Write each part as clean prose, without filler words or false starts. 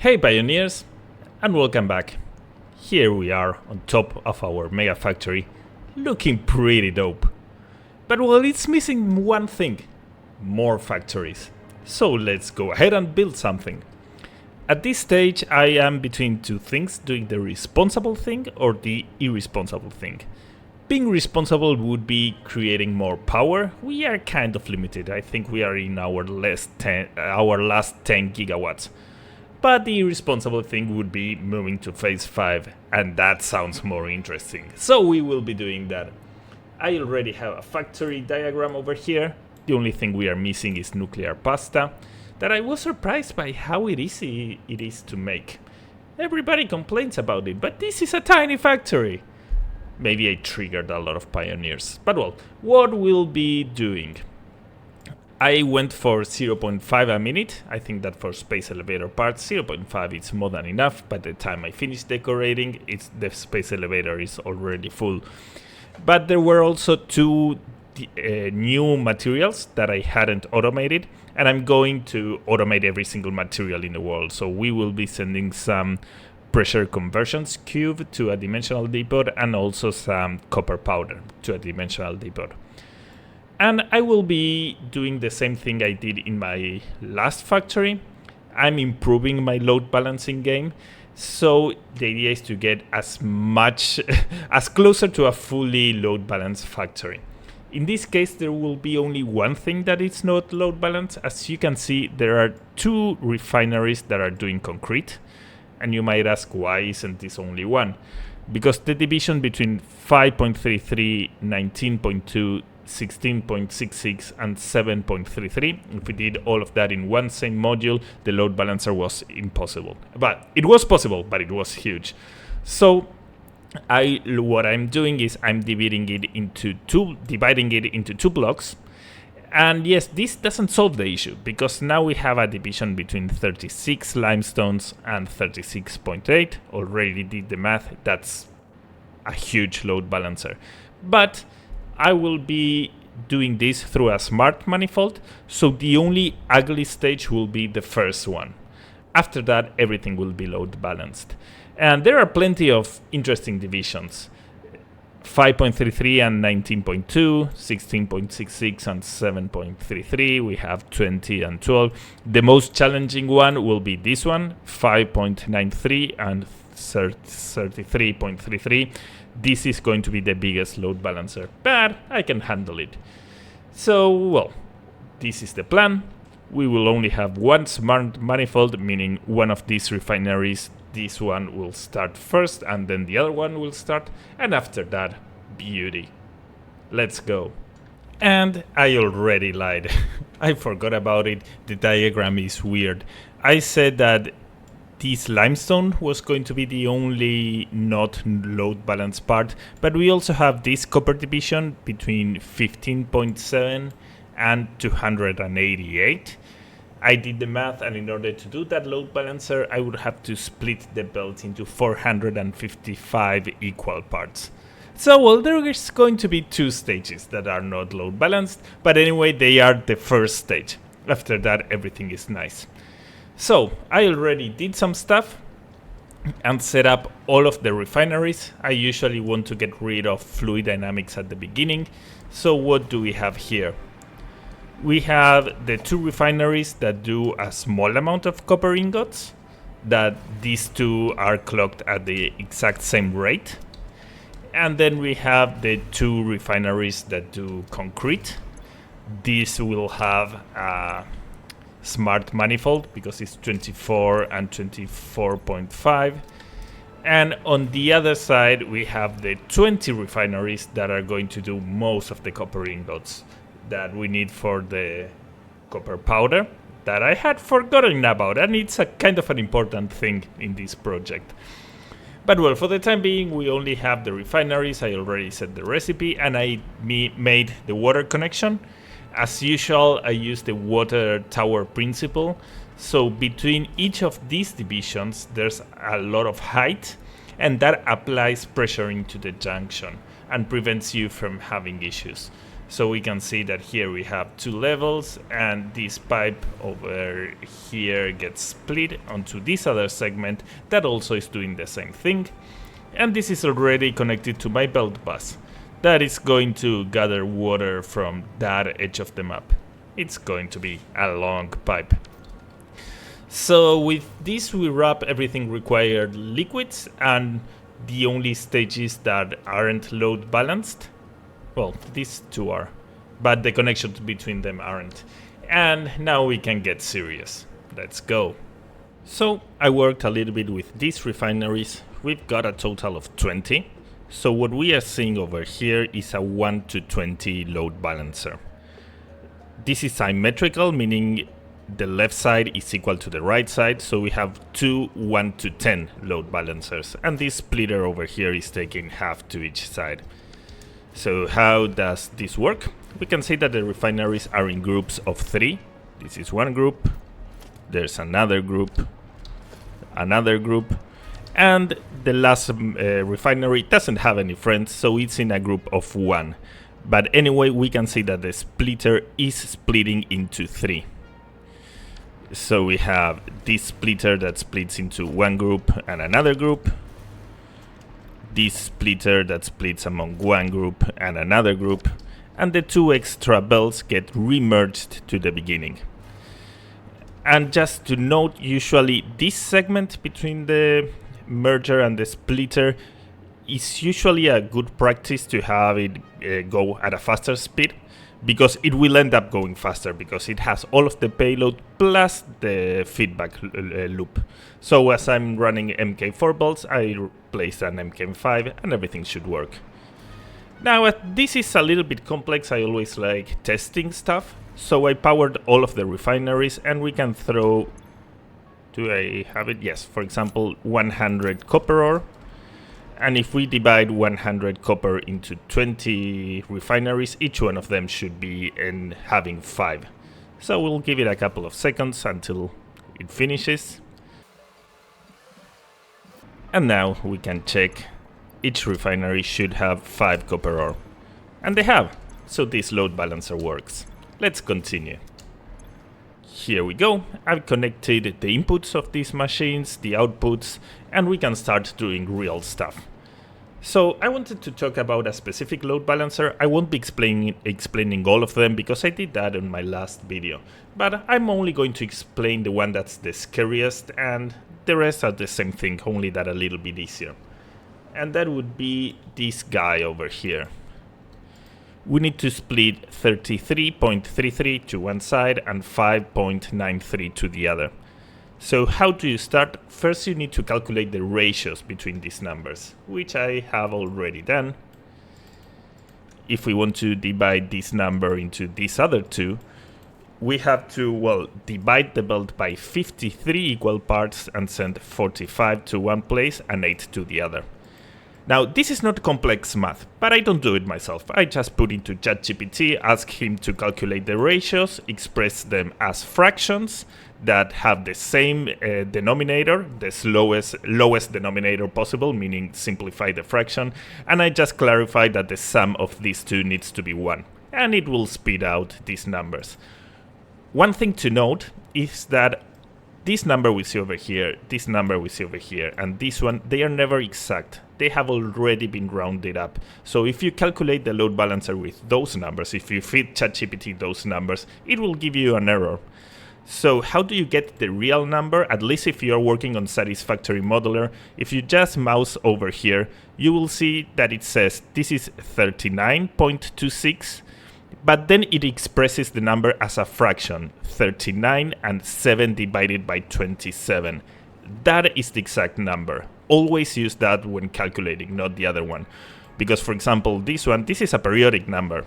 Hey pioneers, and welcome back. Here we are on top of our mega factory, looking pretty dope. But well, it's missing one thing, more factories. So let's go ahead and build something. At this stage I am between two things, doing the responsible thing or the irresponsible thing. Being responsible would be creating more power. We are kind of limited. I think we are in our last 10 gigawatts. But the irresponsible thing would be moving to phase 5, and that sounds more interesting. So we will be doing that. I already have a factory diagram over here. The only thing we are missing is nuclear pasta, that I was surprised by how easy it is to make. Everybody complains about it, but this is a tiny factory. Maybe I triggered a lot of pioneers. But well, what we'll be doing? I went for 0.5 a minute. I think that for space elevator part, 0.5 is more than enough. By the time I finish decorating, the space elevator is already full. But there were also two new materials that I hadn't automated, and I'm going to automate every single material in the world. So we will be sending some pressure conversions cube to a dimensional depot and also some copper powder to a dimensional depot. And I will be doing the same thing I did in my last factory. I'm improving my load balancing game. So the idea is to get as closer to a fully load balanced factory. In this case, there will be only one thing that is not load balanced. As you can see, there are two refineries that are doing concrete. And you might ask, why isn't this only one? Because the division between 5.33, 19.2, 16.66 and 7.33, if we did all of that in one same module, the load balancer was impossible. But it was possible, but it was huge. So what I'm doing is I'm dividing it into two blocks. And yes, this doesn't solve the issue, because now we have a division between 36 limestones and 36.8. Already did the math, that's a huge load balancer. But I will be doing this through a smart manifold, so the only ugly stage will be the first one. After that, everything will be load balanced. And there are plenty of interesting divisions. 5.33 and 19.2, 16.66 and 7.33, we have 20 and 12. The most challenging one will be this one, 5.93 and 33.33. This is going to be the biggest load balancer, but I can handle it. So, well, this is the plan. We will only have one smart manifold, meaning one of these refineries, this one will start first and then the other one will start, and after that, beauty. Let's go. And I already lied. I forgot about it. The diagram is weird. I said that this limestone was going to be the only not load balanced part, but we also have this copper division between 15.7 and 288. I did the math, and in order to do that load balancer, I would have to split the belt into 455 equal parts. So, well, there is going to be two stages that are not load balanced, but anyway, they are the first stage. After that, everything is nice. So, I already did some stuff and set up all of the refineries. I usually want to get rid of fluid dynamics at the beginning. So, what do we have here? We have the two refineries that do a small amount of copper ingots, that these two are clocked at the exact same rate. And then we have the two refineries that do concrete. This will have a smart manifold because it's 24 and 24.5. And on the other side, we have the 20 refineries that are going to do most of the copper ingots that we need for the copper powder that I had forgotten about, and it's a kind of an important thing in this project. But well, for the time being, we only have the refineries. I already set the recipe, and I made the water connection. As usual, I use the water tower principle. So between each of these divisions, there's a lot of height, and that applies pressure into the junction and prevents you from having issues. So we can see that here we have two levels, and this pipe over here gets split onto this other segment that also is doing the same thing. And this is already connected to my belt bus that is going to gather water from that edge of the map. It's going to be a long pipe. So with this we wrap everything required liquids, and the only stages that aren't load balanced, well, these two are, but the connections between them aren't. And now we can get serious. Let's go. So I worked a little bit with these refineries. We've got a total of 20. So what we are seeing over here is a 1 to 20 load balancer. This is symmetrical, meaning the left side is equal to the right side. So we have two 1 to 10 load balancers. And this splitter over here is taking half to each side. So how does this work? We can say that the refineries are in groups of 3. This is one group. There's another group. Another group. And the last refinery doesn't have any friends, so it's in a group of 1. But anyway, we can see that the splitter is splitting into 3. So we have this splitter that splits into one group and another group. This splitter that splits among one group and another group. And the two extra belts get remerged to the beginning. And just to note, usually this segment between the merger and the splitter is usually a good practice to have it go at a faster speed, because it will end up going faster because it has all of the payload plus the feedback loop. So as I'm running MK4 bolts, I place an MK5 and everything should work. Now this is a little bit complex. I always like testing stuff. So I powered all of the refineries, and we can throw, do I have it? Yes, for example, 100 copper ore. And if we divide 100 copper into 20 refineries, each one of them should be having 5. So we'll give it a couple of seconds until it finishes. And now we can check. Each refinery should have 5 copper ore. And they have. So this load balancer works. Let's continue. Here we go. I've connected the inputs of these machines, the outputs, and we can start doing real stuff. So I wanted to talk about a specific load balancer. I won't be explaining all of them because I did that in my last video. But I'm only going to explain the one that's the scariest, and the rest are the same thing, only that a little bit easier. And that would be this guy over here. We need to split 33.33 to one side and 5.93 to the other. So how do you start? First you need to calculate the ratios between these numbers, which I have already done. If we want to divide this number into these other two, we have to, well, divide the belt by 53 equal parts and send 45 to one place and 8 to the other. Now, this is not complex math, but I don't do it myself. I just put into ChatGPT, ask him to calculate the ratios, express them as fractions that have the same denominator, the lowest denominator possible, meaning simplify the fraction, and I just clarify that the sum of these two needs to be 1, and it will spit out these numbers. One thing to note is that this number we see over here, this number we see over here, and this one, they are never exact. They have already been rounded up. So if you calculate the load balancer with those numbers, if you feed ChatGPT those numbers, it will give you an error. So how do you get the real number? At least if you're working on Satisfactory Modeler, if you just mouse over here, you will see that it says this is 39.26. But then it expresses the number as a fraction, 39 and 7 divided by 27. That is the exact number. Always use that when calculating, not the other one. Because, for example, this is a periodic number,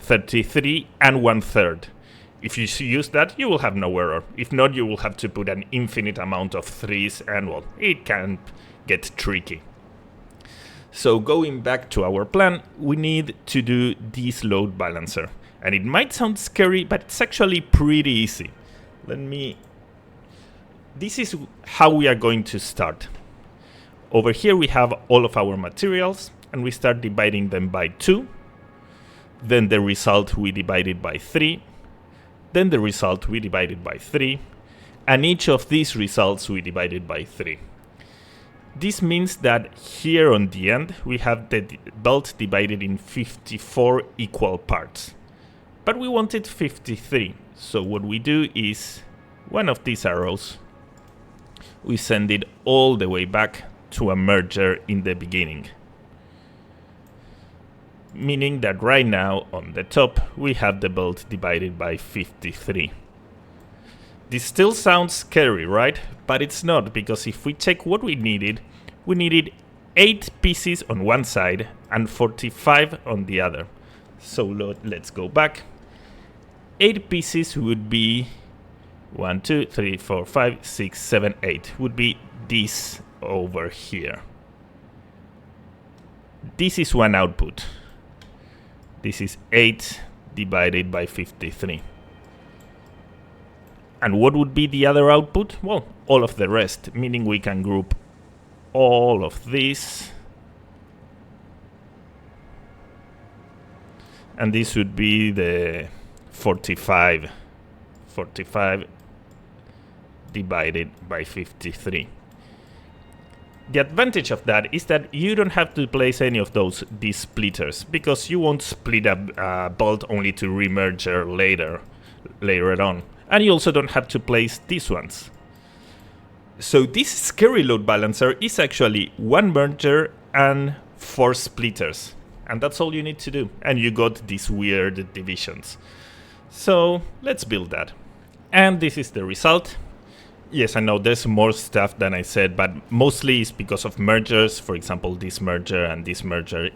33 and 1/3. If you use that, you will have no error. If not, you will have to put an infinite amount of 3's, and well, it can get tricky. So going back to our plan, we need to do this load balancer. And it might sound scary, but it's actually pretty easy. This is how we are going to start. Over here we have all of our materials, and we start dividing them by 2. then the result we divided by 3, then the result we divided by 3, and each of these results we divided by 3. This means that here on the end we have the belt divided in 54 equal parts. But we wanted 53, so what we do is one of these arrows, we send it all the way back to a merger in the beginning. Meaning that right now on the top we have the belt divided by 53. This still sounds scary, right? But it's not, because if we check what we needed 8 pieces on one side and 45 on the other. So let's go back. 8 pieces would be 1, 2, 3, 4, 5, 6, 7, 8. Would be this over here. This is one output. This is 8 divided by 53. And what would be the other output? Well, all of the rest, meaning we can group all of this. And this would be the 45 divided by 53. The advantage of that is that you don't have to place any of these splitters, because you won't split a bolt only to remerger later on. And you also don't have to place these ones. So this scary load balancer is actually one merger and 4 splitters. And that's all you need to do. And you got these weird divisions. So let's build that. And this is the result. Yes, I know there's more stuff than I said, but mostly it's because of mergers. For example, this merger and this merger.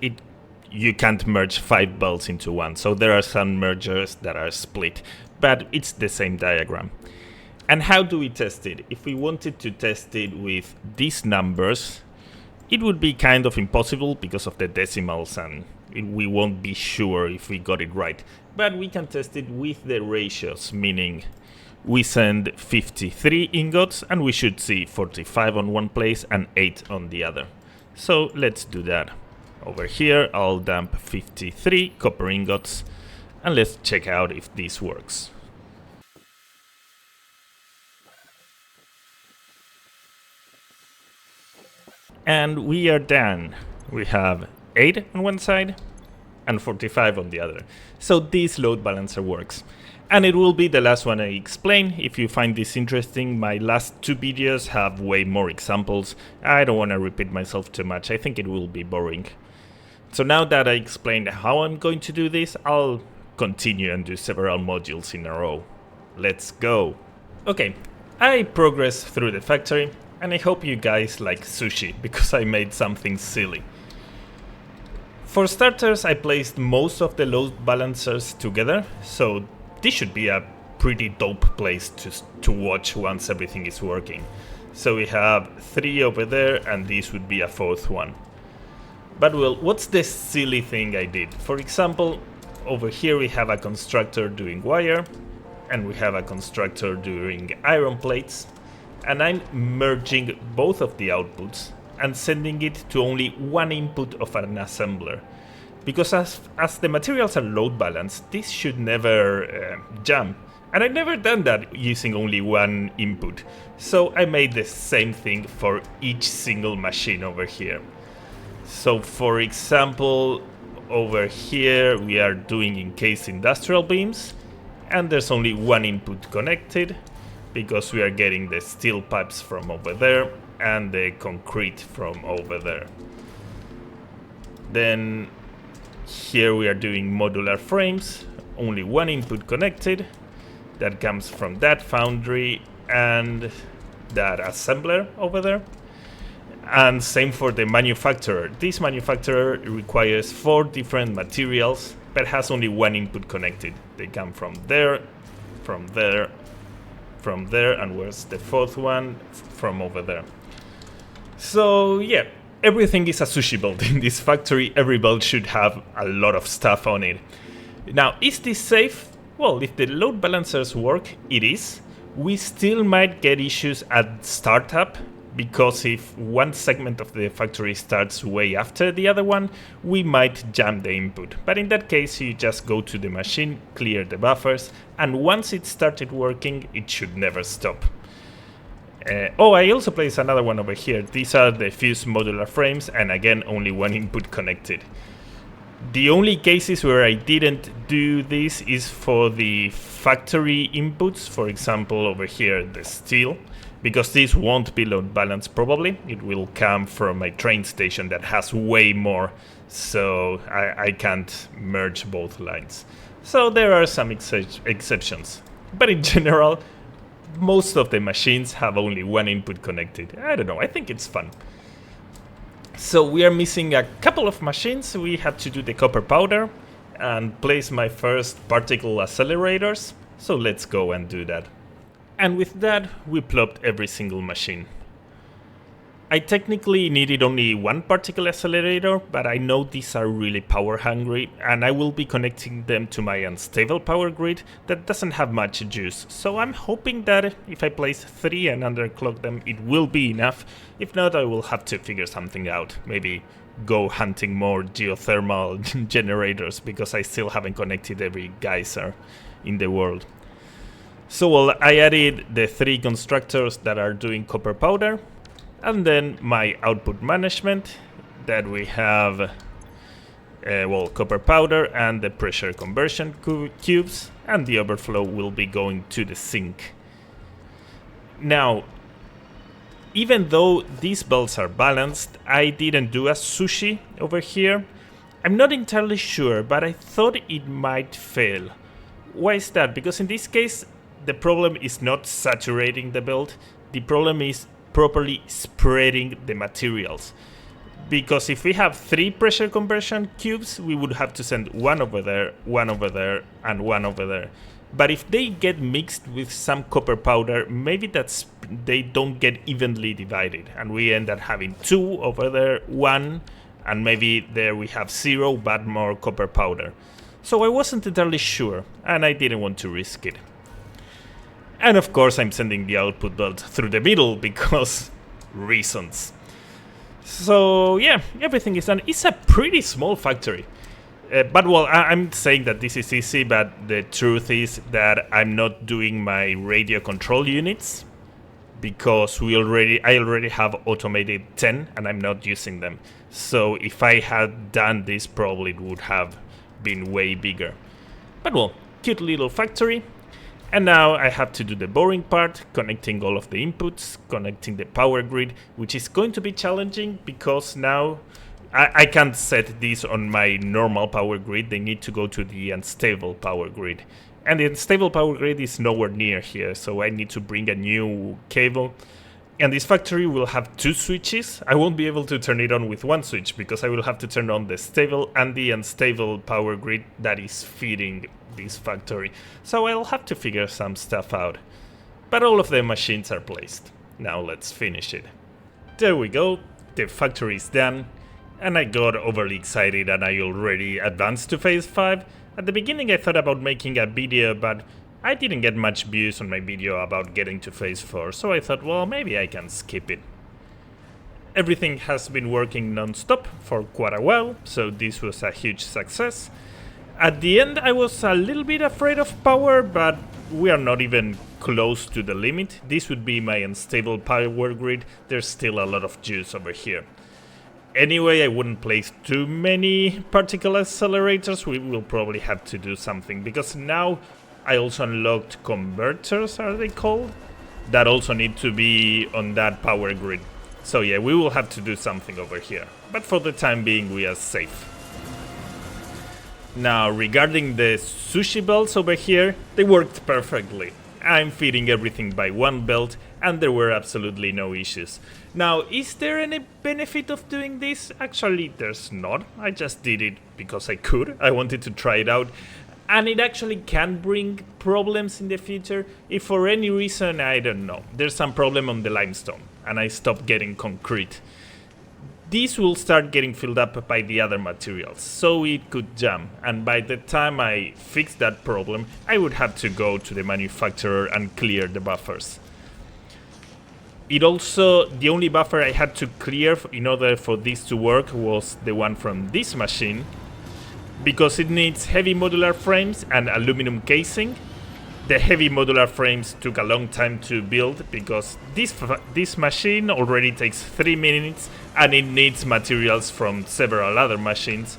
You can't merge 5 belts into one. So there are some mergers that are split, but it's the same diagram. And how do we test it? If we wanted to test it with these numbers, it would be kind of impossible because of the decimals, and we won't be sure if we got it right. But we can test it with the ratios, meaning we send 53 ingots and we should see 45 on one place and 8 on the other. So let's do that. Over here I'll dump 53 copper ingots and let's check out if this works. And we are done. We have 8 on one side and 45 on the other. So this load balancer works. And it will be the last one I explain. If you find this interesting, my last 2 videos have way more examples. I don't want to repeat myself too much. I think it will be boring. So now that I explained how I'm going to do this, I'll continue and do several modules in a row. Let's go. Okay, I progressed through the factory. And I hope you guys like sushi, because I made something silly. For starters, I placed most of the load balancers together, so this should be a pretty dope place to watch once everything is working. So we have 3 over there, and this would be a 4th one. But well, what's the silly thing I did? For example, over here we have a constructor doing wire, and we have a constructor doing iron plates. And I'm merging both of the outputs and sending it to only one input of an assembler. Because as the materials are load balanced, this should never jam. And I've never done that using only one input. So I made the same thing for each single machine over here. So for example, over here we are doing encased industrial beams, and there's only one input connected, because we are getting the steel pipes from over there and the concrete from over there. Then here we are doing modular frames, only one input connected, that comes from that foundry and that assembler over there. And same for the manufacturer. This manufacturer requires 4 different materials but has only one input connected. They come from there, from there, from there, and where's the 4th one? From over there. So yeah, everything is a sushi belt in this factory. Every belt should have a lot of stuff on it. Now, is this safe? Well, if the load balancers work, it is. We still might get issues at startup because if one segment of the factory starts way after the other one, we might jam the input. But in that case, you just go to the machine, clear the buffers, and once it started working, it should never stop. I also placed another one over here. These are the fuse modular frames, and again, only one input connected. The only cases where I didn't do this is for the factory inputs, for example over here the steel, because this won't be load balanced probably. It will come from a train station that has way more, so I can't merge both lines. So there are some exceptions, but in general most of the machines have only one input connected. I don't know, I think it's fun. So we are missing a couple of machines. We had to do the copper powder and place my first particle accelerators. So let's go and do that. And with that, we plopped every single machine. I technically needed only one particle accelerator, but I know these are really power hungry, and I will be connecting them to my unstable power grid that doesn't have much juice. So I'm hoping that if I place 3 and underclock them, it will be enough. If not, I will have to figure something out. Maybe go hunting more geothermal generators, because I still haven't connected every geyser in the world. So well, I added the 3 constructors that are doing copper powder, and then my output management that we have copper powder and the pressure conversion cubes, and the overflow will be going to the sink. Now, even though these belts are balanced, I didn't do a sushi over here. I'm not entirely sure, but I thought it might fail. Why is that? Because in this case, the problem is not saturating the belt, the problem is properly spreading the materials. Because if we have 3 pressure conversion cubes, we would have to send one over there, and one over there. But if they get mixed with some copper powder, maybe they don't get evenly divided, and we end up having 2 over there, 1, and maybe there we have 0 but more copper powder. So I wasn't entirely sure, and I didn't want to risk it. And of course I'm sending the output belt through the middle because reasons. So yeah, everything is done. It's a pretty small factory. But well, I'm saying that this is easy, but the truth is that I'm not doing my radio control units because I already have automated 10 and I'm not using them. So if I had done this, probably it would have been way bigger. But well, cute little factory. And now I have to do the boring part, connecting all of the inputs, connecting the power grid, which is going to be challenging because now I can't set these on my normal power grid. They need to go to the unstable power grid. And the unstable power grid is nowhere near here, so I need to bring a new cable. And this factory will have 2 switches. I won't be able to turn it on with 1 switch because I will have to turn on the stable and the unstable power grid that is feeding this factory. So I'll have to figure some stuff out. But all of the machines are placed. Now let's finish it. There we go. The factory is done. And I got overly excited and I already advanced to phase 5. At the beginning I thought about making a video, but I didn't get much views on my video about getting to phase 4, so I thought, well, maybe I can skip it. Everything has been working non-stop for quite a while, so this was a huge success. At the end I was a little bit afraid of power, but we are not even close to the limit. This would be my unstable power grid. There's still a lot of juice over here. Anyway, I wouldn't place too many particle accelerators. We will probably have to do something, because now I also unlocked converters, are they called? That also need to be on that power grid. So yeah, we will have to do something over here. But for the time being, we are safe. Now, regarding the sushi belts over here, they worked perfectly. I'm feeding everything by 1 belt, and there were absolutely no issues. Now, is there any benefit of doing this? Actually, there's not. I just did it because I could. I wanted to try it out. And it actually can bring problems in the future. If for any reason, I don't know, there's some problem on the limestone, and I stopped getting concrete. These will start getting filled up by the other materials, so it could jam, and by the time I fix that problem, I would have to go to the manufacturer and clear the buffers. It also, the only buffer I had to clear in order for this to work was the one from this machine, because it needs heavy modular frames and aluminum casing. The heavy modular frames took a long time to build because this machine already takes 3 minutes and it needs materials from several other machines.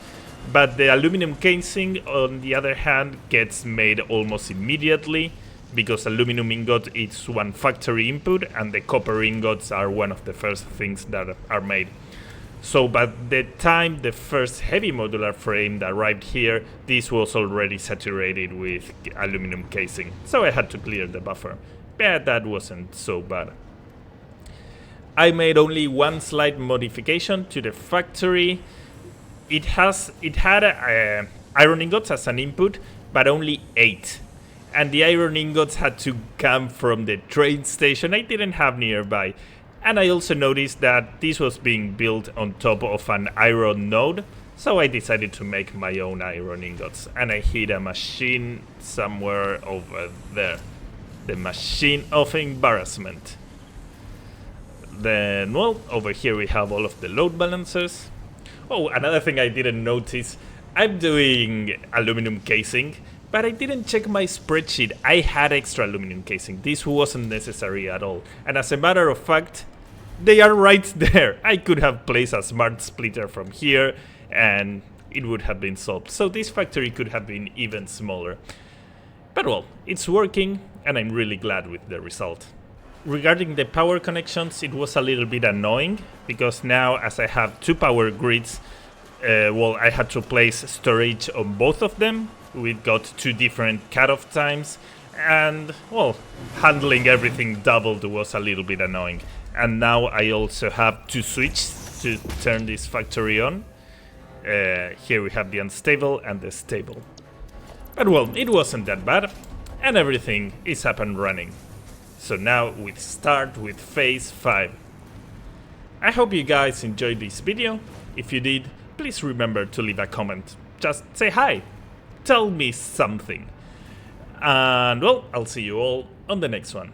But the aluminum casing, on the other hand, gets made almost immediately because aluminum ingot is one factory input and the copper ingots are one of the first things that are made. So by the time the first heavy modular frame that arrived here, this was already saturated with aluminum casing. So I had to clear the buffer, but that wasn't so bad. I made only one slight modification to the factory. It had iron ingots as an input, but only 8. And the iron ingots had to come from the train station I didn't have nearby. And I also noticed that this was being built on top of an iron node, so I decided to make my own iron ingots. And I hid a machine somewhere over there. The machine of embarrassment. Then, well, over here we have all of the load balancers. Oh, another thing I didn't notice, I'm doing aluminum casing, but I didn't check my spreadsheet. I had extra aluminum casing. This wasn't necessary at all. And as a matter of fact, they are right there. I could have placed a smart splitter from here and it would have been solved. So this factory could have been even smaller. But well, it's working and I'm really glad with the result. Regarding the power connections, it was a little bit annoying because now as I have 2 power grids, well, I had to place storage on both of them. We got 2 different cutoff times and, well, handling everything doubled was a little bit annoying. And now I also have 2 switches to turn this factory on. Here we have the unstable and the stable. But well, it wasn't that bad and everything is up and running. So now we start with phase 5. I hope you guys enjoyed this video. If you did, please remember to leave a comment. Just say hi. Tell me something. And well, I'll see you all on the next one.